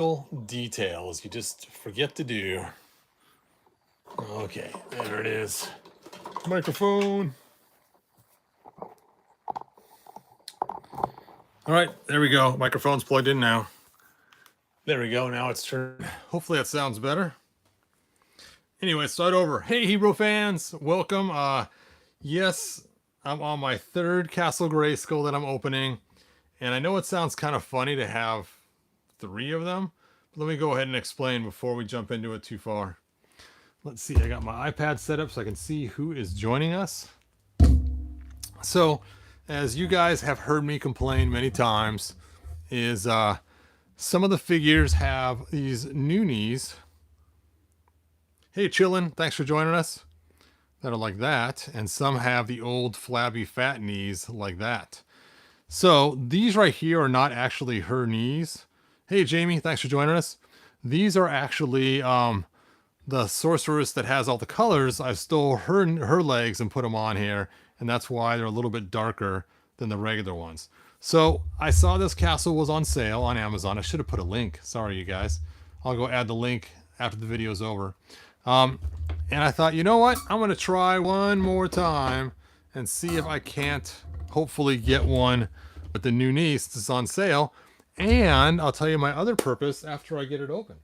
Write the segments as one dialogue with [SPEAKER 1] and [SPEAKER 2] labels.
[SPEAKER 1] Little details you just forget to do. Okay, there it is. Microphone. All right, there we go. Microphone's plugged in now. There we go. Now it's turned. Hopefully that sounds better. Anyway, start over. Hey, Hero fans, welcome. Yes, I'm on my third Castle Grayskull that I'm opening, and I know it sounds kind of funny to have 3 of them, but let me go ahead and explain before we jump into it too far. Let's see. I got my iPad set up so I can see who is joining us. So, as you guys have heard me complain many times, is some of the figures have these new knees. Hey, Chillin, thanks for joining us. That are like that, and some have the old flabby fat knees like that. So these right here are not actually her knees. Hey, Jamie, thanks for joining us. These are actually the sorceress that has all the colors. I stole her legs and put them on here, and that's why they're a little bit darker than the regular ones. So I saw this castle was on sale on Amazon. I should have put a link. Sorry, you guys. I'll go add the link after the video is over. And I thought, you know what? I'm going to try one more time and see if I can't hopefully get one with the new knees. It's on sale. And I'll tell you my other purpose after I get it open.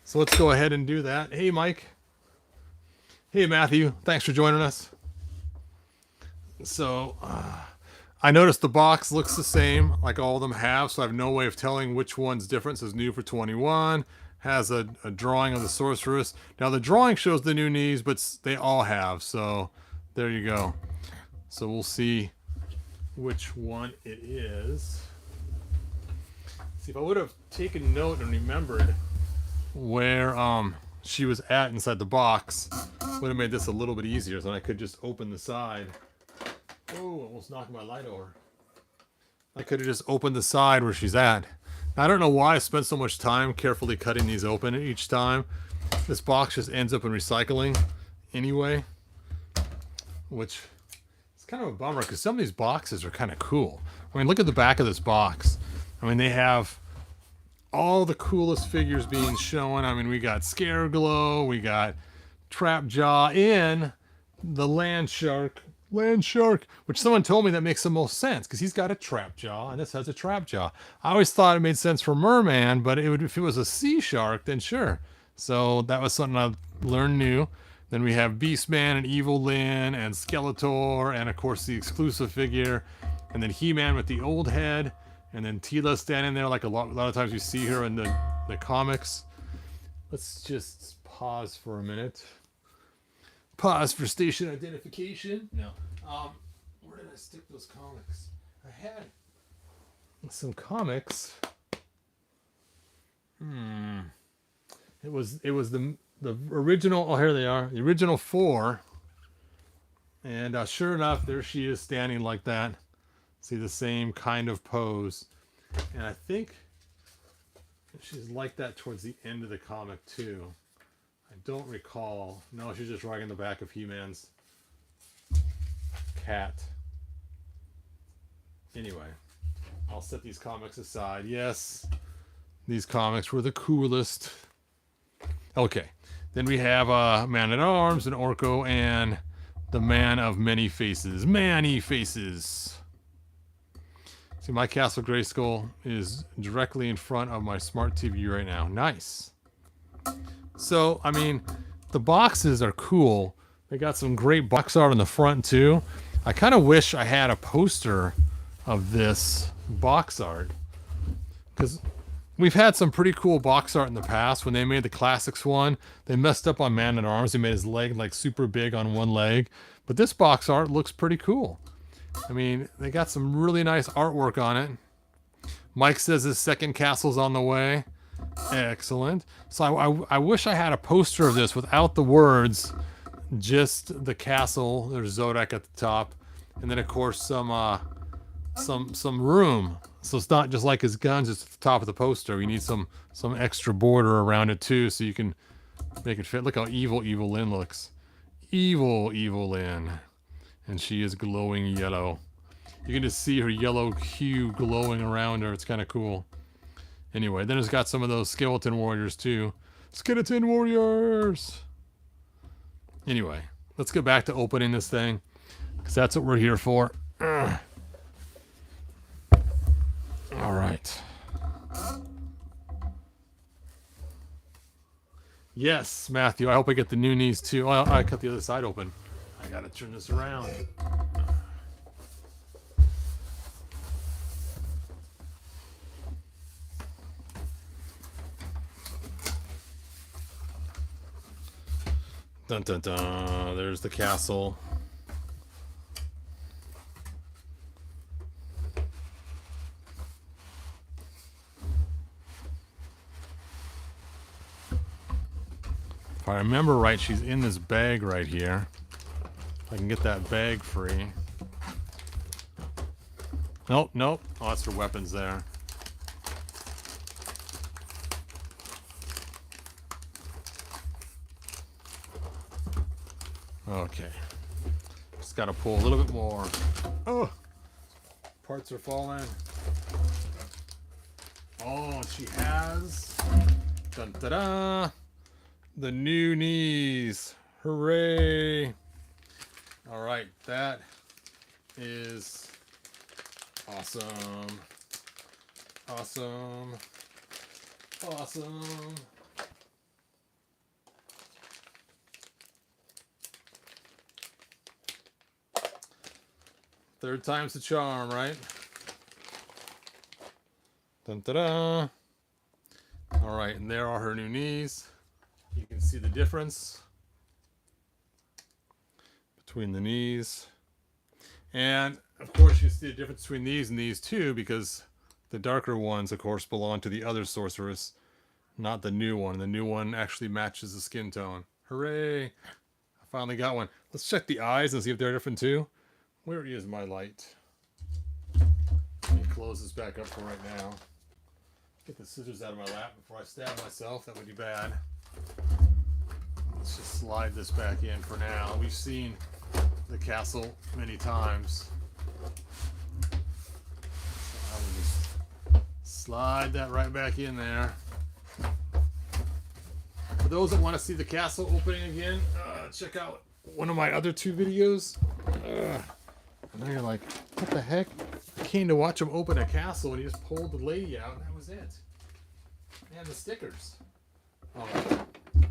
[SPEAKER 1] So let's go ahead and do that. Hey, Mike. Hey, Matthew. Thanks for joining us. So I noticed the box looks the same like all of them have, so I have no way of telling which one's different. It says new for 21. Has a drawing of the sorceress. Now the drawing shows the new knees, but they all have. So there you go. So we'll see which one it is. See, if I would have taken note and remembered where she was at inside the box, would have made this a little bit easier. So I could just open the side. Oh, almost knocked my light over. I could have just opened the side where she's at. I don't know why I spent so much time carefully cutting these open each time. This box just ends up in recycling anyway, which is kind of a bummer because some of these boxes are kind of cool. I mean, look at the back of this box. I mean, they have all the coolest figures being shown. I mean, we got Scareglow, we got Trapjaw in the Land Shark, which someone told me that makes the most sense because he's got a trap jaw and this has a trap jaw. I always thought it made sense for Merman, but if it was a sea shark, then sure. So that was something I learned new. Then we have Beastman and Evil Lyn and Skeletor and of course the exclusive figure, and then He-Man with the old head, and then Tila standing there like a lot of times you see her in the comics. Let's just pause for a minute. Pause for station identification. No. Where did I stick those comics? I had some comics. It was the original. Oh, here they are. The original 4. And sure enough, there she is standing like that. See the same kind of pose. And I think she's like that towards the end of the comic too. I don't recall. No, she's just riding the back of He-Man's cat. Anyway, I'll set these comics aside. Yes, these comics were the coolest. Okay, then we have Man-at-Arms and Orko and the Man of Many Faces. Many Faces. See, my Castle Grayskull is directly in front of my smart TV right now. Nice. So, I mean, the boxes are cool. They got some great box art on the front, too. I kind of wish I had a poster of this box art. Because we've had some pretty cool box art in the past. When they made the Classics one, they messed up on Man-at-Arms. They made his leg, like, super big on one leg. But this box art looks pretty cool. I mean, they got some really nice artwork on it. Mike says his second castle's on the way. Excellent. So I wish I had a poster of this without the words, just the castle. There's Zodak at the top, and then of course some room. So it's not just like his guns, it's at the top of the poster. You need some extra border around it too, so you can make it fit. Look how evil Lyn looks. Evil Lyn, and she is glowing yellow. You can just see her yellow hue glowing around her. It's kind of cool. Anyway, then it's got some of those skeleton warriors too. Skeleton warriors! Anyway, let's get back to opening this thing, because that's what we're here for. Ugh. All right. Yes, Matthew, I hope I get the new knees too. Oh, I cut the other side open. I gotta turn this around. Dun dun dun. There's the castle. If I remember right, she's in this bag right here. If I can get that bag free. Nope, nope. Oh, that's her weapons there. Okay. Just gotta pull a little bit more. Oh! Parts are falling. Oh, she has... Dun da da! The new knees. Hooray! Alright, that is awesome. Awesome. Awesome. Third time's the charm, right? Dun da da. Alright, and there are her new knees. You can see the difference between the knees. And of course you see the difference between these and these too, because the darker ones of course belong to the other sorceress, not the new one. The new one actually matches the skin tone. Hooray! I finally got one. Let's check the eyes and see if they're different too. Where is my light? Let me close this back up for right now. Get the scissors out of my lap before I stab myself. That would be bad. Let's just slide this back in for now. We've seen the castle many times. So I will just slide that right back in there. For those that want to see the castle opening again, check out one of my other two videos. And now you're like, what the heck? I came to watch him open a castle and he just pulled the lady out and that was it. And the stickers. Oh,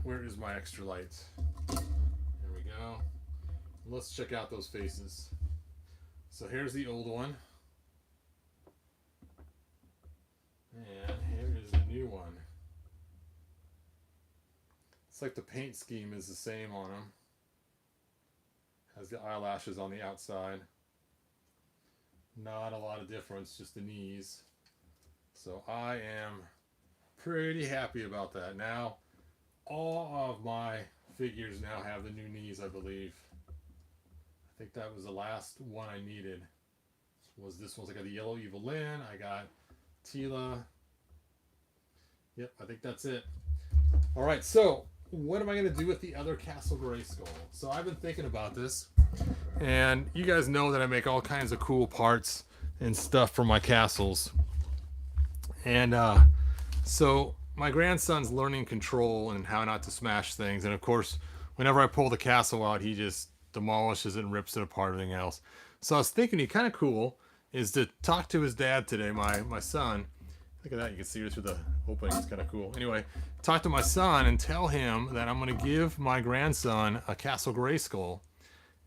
[SPEAKER 1] where is my extra light? There we go. Let's check out those faces. So here's the old one. And here is the new one. It's like the paint scheme is the same on them. Has the eyelashes on the outside. Not a lot of difference, just the knees. So I am pretty happy about that. Now, all of my figures now have the new knees, I believe. I think that was the last one I needed. Was this one? I got the Yellow Evil Lyn. I got Tila. Yep, I think that's it. All right, so what am I going to do with the other Castle Grayskull? So I've been thinking about this. And you guys know that I make all kinds of cool parts and stuff for my castles. And so my grandson's learning control and how not to smash things. And of course, whenever I pull the castle out, he just demolishes it and rips it apart and everything else. So I was thinking it'd be kind of cool is to talk to his dad today, my son. Look at that, you can see it through the opening, it's kind of cool. Anyway, talk to my son and tell him that I'm going to give my grandson a Castle Grayskull.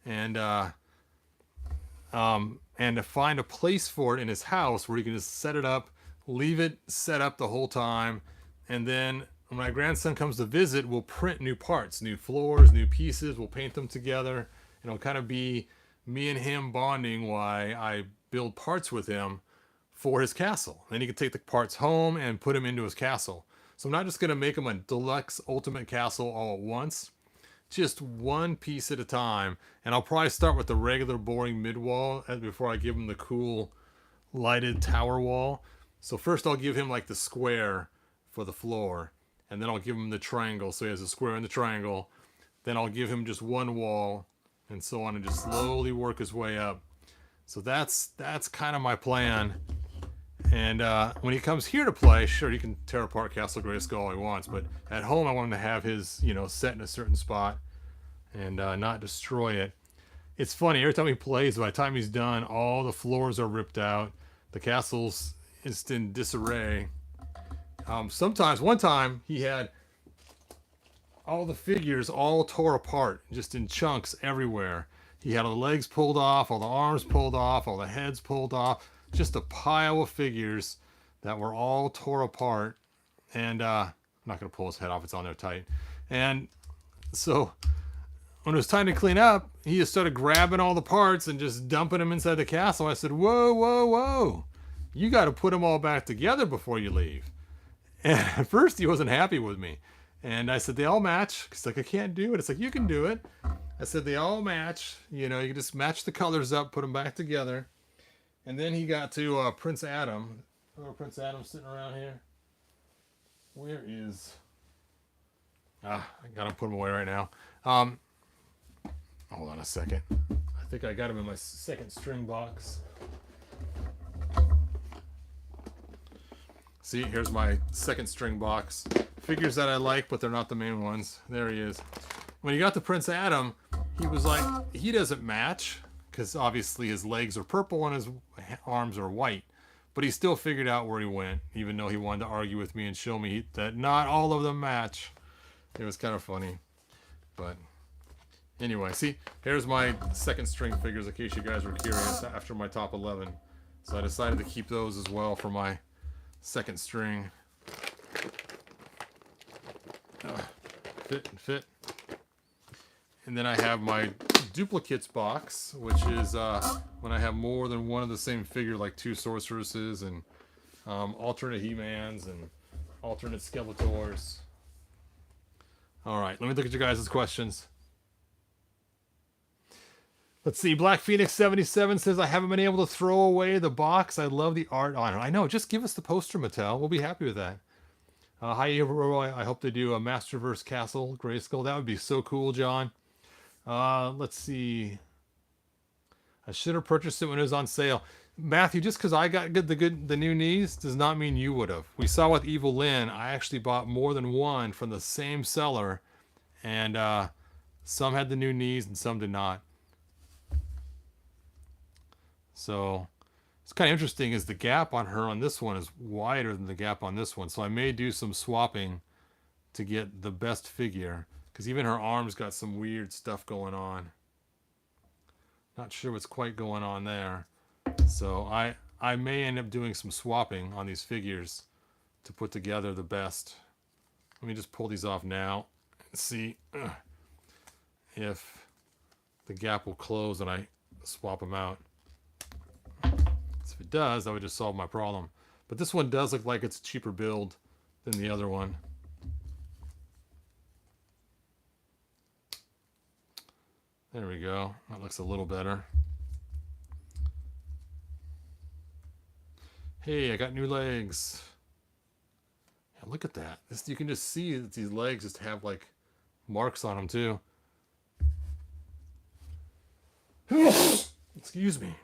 [SPEAKER 1] And to find a place for it in his house where he can just set it up, leave it set up the whole time, and then when my grandson comes to visit, we'll print new parts, new floors, new pieces, we'll paint them together, and it'll kind of be me and him bonding while I build parts with him for his castle. Then he can take the parts home and put them into his castle. So I'm not just going to make him a deluxe ultimate castle all at once. Just one piece at a time, and I'll probably start with the regular boring mid wall before I give him the cool lighted tower wall. So first I'll give him like the square for the floor, and then I'll give him the triangle so he has a square and the triangle. Then I'll give him just one wall and so on, and just slowly work his way up. So that's kind of my plan. And when he comes here to play, sure, you can tear apart Castle Grayskull all he wants, but at home I want him to have his, you know, set in a certain spot and not destroy it. It's funny, every time he plays, by the time he's done, all the floors are ripped out. The castle's is in disarray. Sometimes, one time, he had all the figures all tore apart, just in chunks everywhere. He had all the legs pulled off, all the arms pulled off, all the heads pulled off. Just a pile of figures that were all tore apart. And I'm not going to pull his head off, it's on there tight. And so when it was time to clean up, he just started grabbing all the parts and just dumping them inside the castle. I said, whoa, whoa, whoa. You got to put them all back together before you leave. And at first he wasn't happy with me. And I said, they all match. He's like, I can't do it. It's like, you can do it. I said, they all match. You know, you can just match the colors up, put them back together. And then he got to Prince Adam. Oh, Prince Adam sitting around here. Where is... I got to put him away right now. Hold on a second. I think I got him in my second string box. See, here's my second string box. Figures that I like, but they're not the main ones. There he is. When he got to Prince Adam, he was like, he doesn't match, because obviously his legs are purple and his arms are white. But he still figured out where he went, even though he wanted to argue with me and show me that not all of them match. It was kind of funny. But anyway, see, here's my second string figures, in case you guys were curious, after my top 11. So I decided to keep those as well for my second string. Fit. And then I have my duplicates box, which is when I have more than one of the same figure, like two sorceresses and alternate He-Mans and alternate Skeletors. Alright, let me look at you guys' questions. Let's see, Black Phoenix 77 says, I haven't been able to throw away the box. I love the art on it. I know, just give us the poster, Mattel. We'll be happy with that. Hi, Roy. I hope they do a Masterverse Castle Grayskull. That would be so cool, John. Let's see. I should have purchased it when it was on sale. Matthew, just because I got the new knees does not mean you would have. We saw with Evil Lynn, I actually bought more than one from the same seller. And some had the new knees and some did not. So it's kind of interesting is the gap on her on this one is wider than the gap on this one. So I may do some swapping to get the best figure. Because even her arms got some weird stuff going on. Not sure what's quite going on there. So I may end up doing some swapping on these figures to put together the best. Let me just pull these off now and see if the gap will close and I swap them out. If it does, that would just solve my problem. But this one does look like it's a cheaper build than the other one. There we go. That looks a little better. Hey, I got new legs. Yeah, look at that. This, you can just see that these legs just have like marks on them too. Excuse me.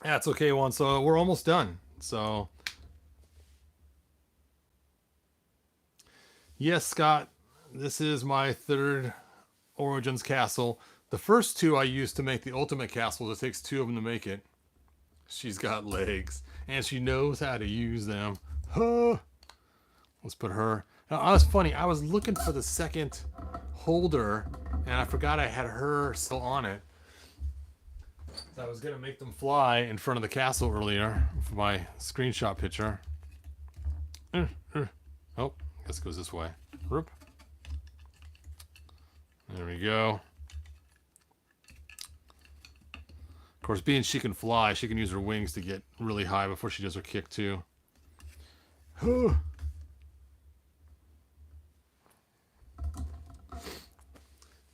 [SPEAKER 1] That's okay, one. So we're almost done. So yes, Scott, this is my third Origins castle. The first two I used to make the ultimate castles. It takes two of them to make it. She's got legs and she knows how to use them. Huh. Let's put her. Now, I was funny. I was looking for the second holder and I forgot I had her still on it. I was going to make them fly in front of the castle earlier for my screenshot picture. Oh, I guess it goes this way. There we go. Of course, being she can fly, she can use her wings to get really high before she does her kick too.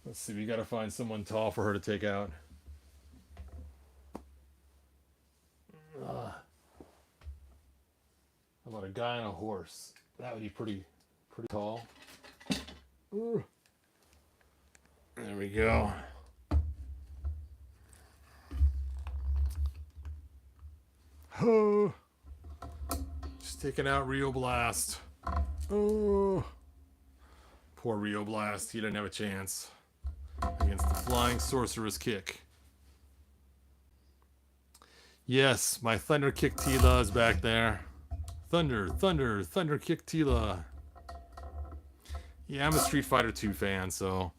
[SPEAKER 1] Let's see, we got to find someone tall for her to take out. How about a guy on a horse? That would be pretty tall. Ooh. There we go. Oh, just taking out Rio Blast. Oh, poor Rio Blast. He didn't have a chance against the flying sorceress kick. Yes, my Thunder Kick Tila is back there. Thunder, Thunder, Thunder Kick Tila. Yeah, I'm a Street Fighter 2 fan, so.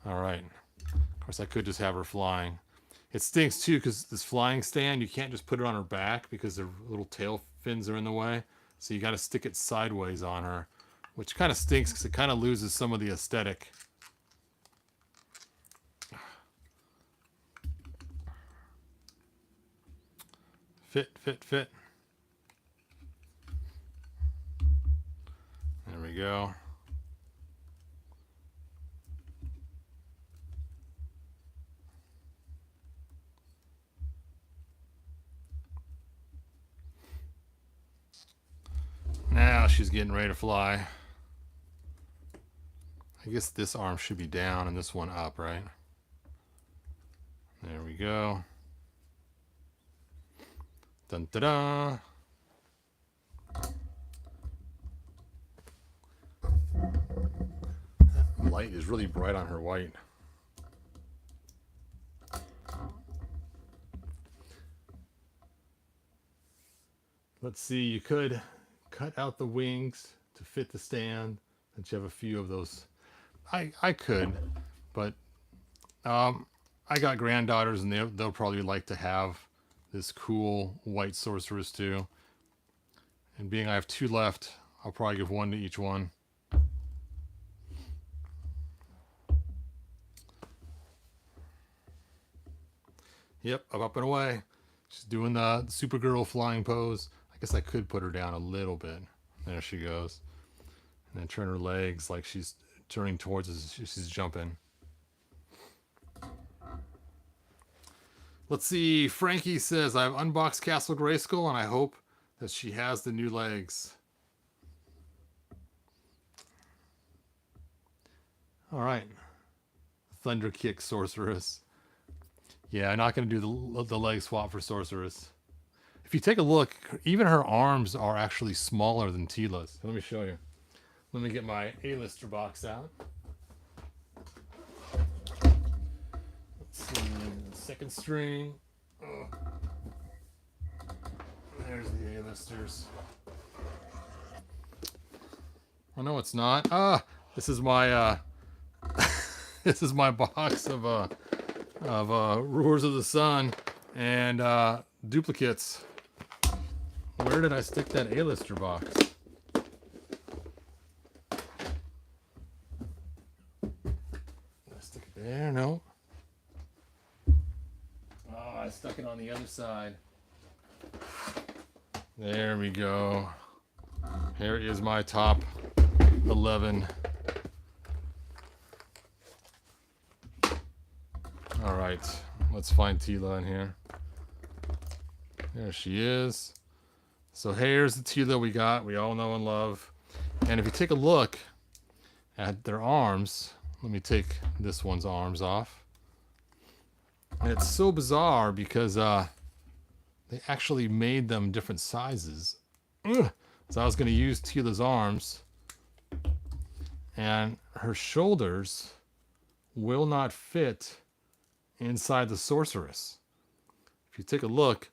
[SPEAKER 1] Alright. Of course, I could just have her flying. It stinks, too, because this flying stand, you can't just put it on her back because the little tail fins are in the way. So you got to stick it sideways on her, which kind of stinks because it kind of loses some of the aesthetic. Fit, fit, fit. There we go. Now she's getting ready to fly. I guess this arm should be down and this one up, right? There we go. Dun da da. That light is really bright on her white. Let's see, you could cut out the wings to fit the stand, since you have a few of those. I could, but I got granddaughters and they'll probably like to have this cool white sorceress too. And being I have two left, I'll probably give one to each one. Yep, up and away. She's doing the Supergirl flying pose. I guess I could put her down a little bit. There she goes. And then turn her legs like she's turning towards us. She's jumping. Let's see. Frankie says, I've unboxed Castle Grayskull and I hope that she has the new legs. All right. Thunder Kick Sorceress. Yeah, I'm not going to do the leg swap for Sorceress. If you take a look, even her arms are actually smaller than Tila's. Let me show you. Let me get my A-lister box out. Let's see, second string. Oh. There's the A-listers. Oh no, it's not. Ah, this is my this is my box of Rulers of the Sun and duplicates. Where did I stick that A-lister box? Did I stick it there? No. Oh, I stuck it on the other side. There we go. Here is my top 11. All right, let's find Tila in here. There she is. So here's the Tila we got, we all know and love. And if you take a look at their arms, let me take this one's arms off. And it's so bizarre because they actually made them different sizes. Ugh. So I was going to use Tila's arms, and her shoulders will not fit inside the sorceress. If you take a look,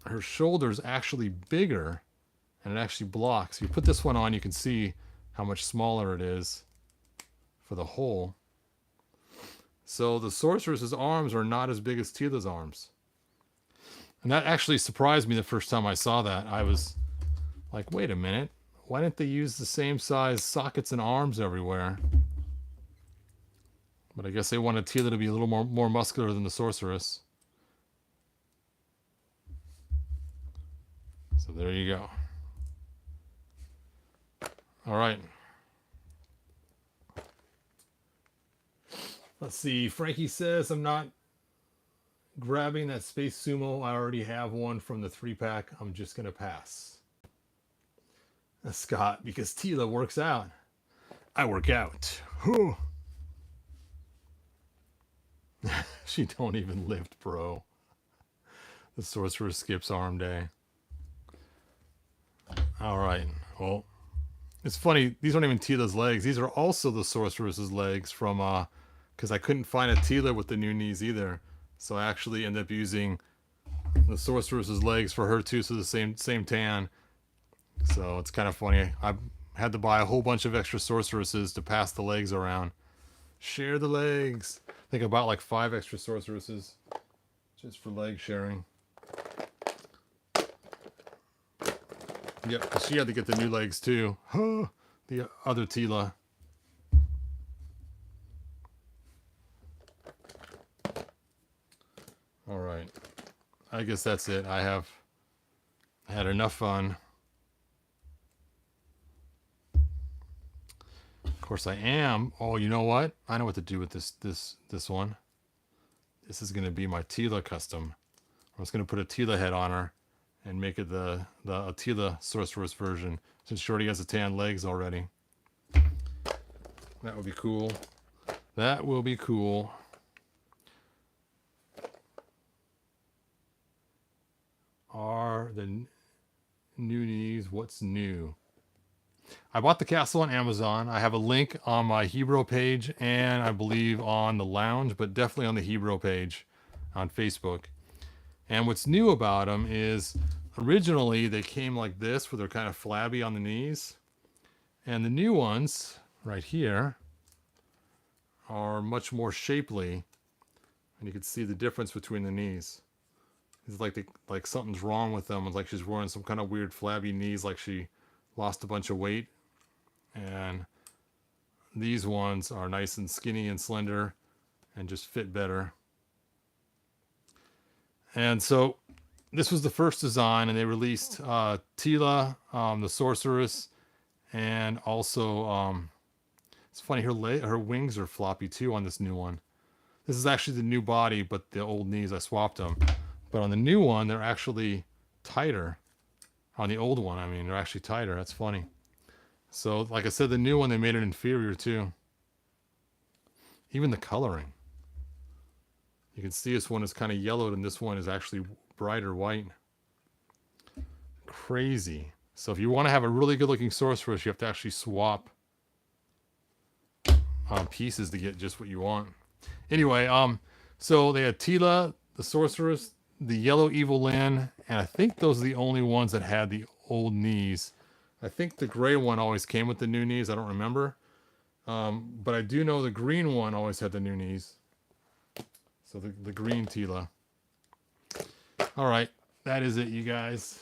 [SPEAKER 1] her shoulder's actually bigger and it actually blocks. If you put this one on, you can see how much smaller it is for the hole. So the sorceress's arms are not as big as Tila's arms. And that actually surprised me the first time I saw that. I was like, wait a minute, why didn't they use the same size sockets and arms everywhere? But I guess they wanted Tila to be a little more muscular than the sorceress. So there you go. All right. Let's see. Frankie says, I'm not grabbing that Space Sumo. I already have one from the 3-pack. I'm just going to pass. Scott, because Tila works out. I work out. Whew. She don't even lift, bro. The sorcerer skips arm day. All right. Well, it's funny. These aren't even Tila's legs. These are also the sorceress's legs from because I couldn't find a Tila with the new knees either. So I actually ended up using the sorceress's legs for her too. So the same tan. So it's kind of funny. I had to buy a whole bunch of extra sorceresses to pass the legs around. Share the legs. I think I bought like 5 extra sorceresses just for leg sharing. Yep, because she had to get the new legs too. The other Tila. All right. I guess that's it. I have had enough fun. Of course I am. Oh, you know what? I know what to do with this one. This is going to be my Tila custom. I'm just going to put a Tila head on her and make it the Tila sorceress version, since she already has the tan legs already. That would be cool. That will be cool. Are the new knees what's new? I bought the castle on Amazon. I have a link on my Hebrew page and I believe on the lounge, but definitely on the Hebrew page on Facebook. And what's new about them is originally they came like this, where they're kind of flabby on the knees. And the new ones right here are much more shapely. And you can see the difference between the knees. It's like something's wrong with them. It's like she's wearing some kind of weird flabby knees, like she lost a bunch of weight. And these ones are nice and skinny and slender and just fit better. And so this was the first design, and they released Tila, the sorceress, and also it's funny, her wings are floppy too on this new one. This is actually the new body, but the old knees, I swapped them. But on the new one, they're actually tighter. On the old one, I mean, they're actually tighter. That's funny. So, like I said, the new one, they made it inferior too. Even the coloring. You can see this one is kind of yellowed, and this one is actually brighter white. Crazy. So if you want to have a really good looking sorceress, you have to actually swap pieces to get just what you want. Anyway, so they had Tila, the sorceress, the yellow evil Lyn, and I think those are the only ones that had the old knees. I think the gray one always came with the new knees. I don't remember. But I do know the green one always had the new knees. So the green Tila. All right, that is it, you guys.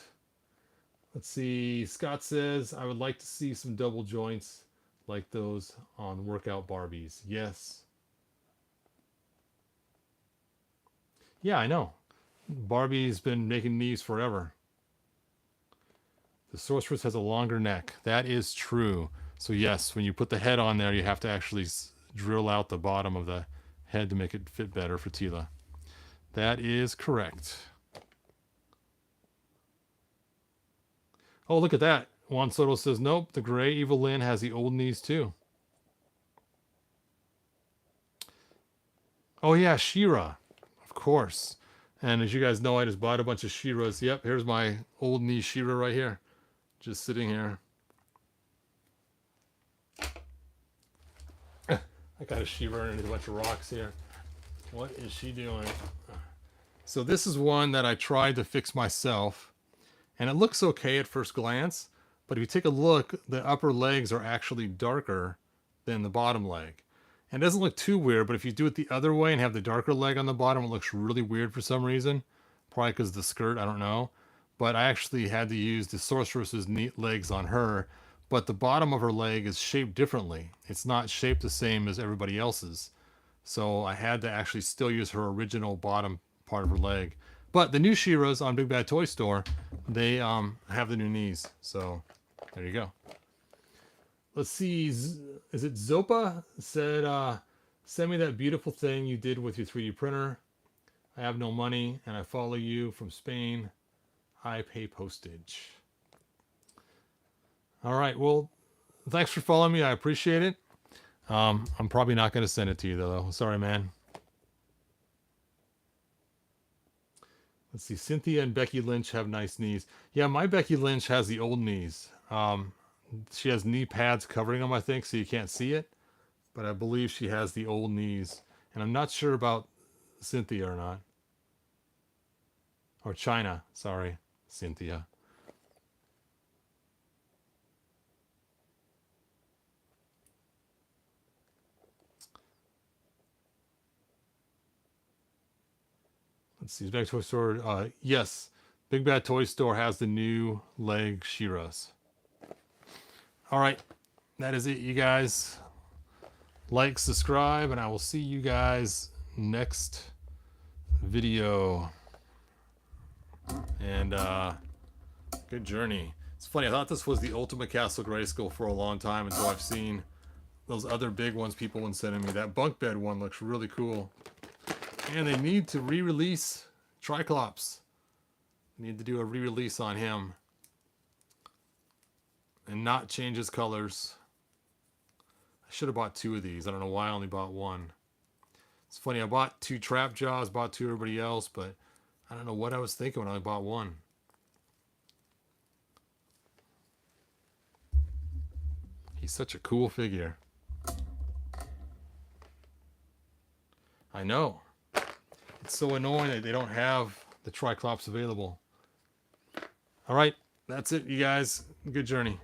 [SPEAKER 1] Let's see. Scott says, I would like to see some double joints like those on workout Barbies. Yes. Yeah, I know. Barbie's been making knees forever. The sorceress has a longer neck. That is true. So yes, when you put the head on there, you have to actually drill out the bottom of the head to make it fit better for Tila. That is correct. Oh, look at that. Juan Soto says, nope, the gray evil Lyn has the old knees too. Oh yeah, She-Ra. Of course. And as you guys know, I just bought a bunch of She-Ras. Yep, here's my old knee She-Ra right here. Just sitting here. I got a She-Ra underneath a bunch of rocks here. What is she doing? So this is one that I tried to fix myself. And it looks okay at first glance. But if you take a look, the upper legs are actually darker than the bottom leg. And it doesn't look too weird, but if you do it the other way and have the darker leg on the bottom, it looks really weird for some reason. Probably because of the skirt, I don't know. But I actually had to use the sorceress's neat legs on her. But the bottom of her leg is shaped differently. It's not shaped the same as everybody else's. So I had to actually still use her original bottom part of her leg. But the new She-Ras on Big Bad Toy Store, they have the new knees. So there you go. Let's see. Is it Zopa? Said, send me that beautiful thing you did with your 3D printer. I have no money and I follow you from Spain. I pay postage. All right. Well, thanks for following me. I appreciate it. I'm probably not going to send it to you though. Sorry, man. Let's see. Cynthia and Becky Lynch have nice knees. Yeah, my Becky Lynch has the old knees. She has knee pads covering them, I think, so you can't see it. But I believe she has the old knees. And I'm not sure about Cynthia or not. Or China. Sorry, Cynthia. Let's see. Big Toy Store. Yes. Big Bad Toy Store has the new leg Shiras. All right. That is it, you guys. Like, subscribe, and I will see you guys next video. And good journey. It's funny, I thought this was the ultimate Castle Grayskull for a long time until I've seen those other big ones people have been sending me. That bunk bed one looks really cool. And they need to re-release Triclops. Need to do a re-release on him. And not change his colors. I should have bought 2 of these. I don't know why I only bought 1. It's funny, I bought 2 Trap Jaws, bought 2 everybody else, but I don't know what I was thinking when I bought 1. He's such a cool figure. I know. It's so annoying that they don't have the Triclops available. All right, that's it, you guys. Good journey.